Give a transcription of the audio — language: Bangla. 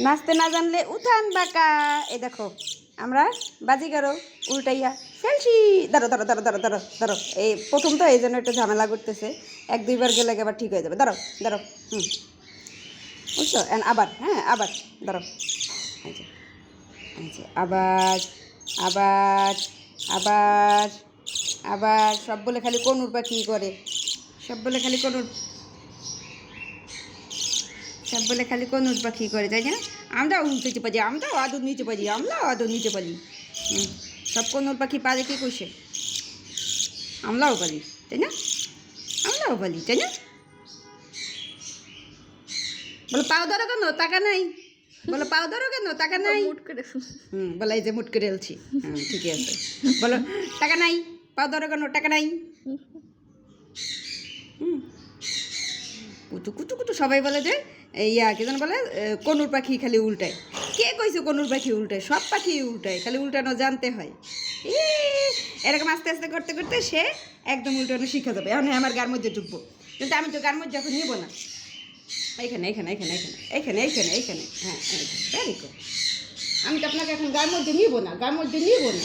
নাচতে না জানলে উঠান বাঁকা। এই দেখো আমরা বাজিগারও উল্টাইয়া ফেলছি। ধরো ধরো ধরো ধরো ধরো ধরো, এই প্রথম তো এই জন্য একটু ঝামেলা করতেছে, এক দুইবার গেলে আবার ঠিক হয়ে যাবে। ধরো ধরো, বুঝছো? আবার, হ্যাঁ আবার ধরো। এই যে, এই যে আবার, আবার, আবার, আবার। সব বলে খালি কনুর পাখি করে, সব বলে খালি কনুর, সব বলে খালি কনুর পাখি করে, তাই না? আমরাও উঠতে পারি, আমরাও আদর নিতে পারি, আমরাও আদর নিতে পারি। সব কনুর পাখি পারে কি কইছে? আমরাও পারি, তাই না? আমরাও পারি, তাই না? বলো পাও ধরো কেন, টাকা নাই? বলো পাও ধরো কেন, টাকা নাই? বলো এই যে মুট করে এলছি। ঠিকই আছে। বলো টাকা নাই, পাও ধরো কেন, টাকা নাই? কুতু কুতু কুতু সবাই বলে যে ইয়া কি যেন বলে, কনুর পাখি খালি উল্টায়। কে কইছে কনুর পাখি উল্টায়? সব পাখি উল্টায়, খালি উল্টানো জানতে হয়। এরকম আস্তে আস্তে করতে করতে সে একদম উল্টানো শিখে যাবে। এখন আমার গার মধ্যে ঢুকবো, কিন্তু আমি তো গার মধ্যে এখন নিব না। এইখানে এইখানে এইখানে এইখানে এইখানে এইখানে এইখানে, হ্যাঁ ভেরি গুড। আমি তো আপনাকে এখন গার মধ্যে নিব না, গার মধ্যে নিব না।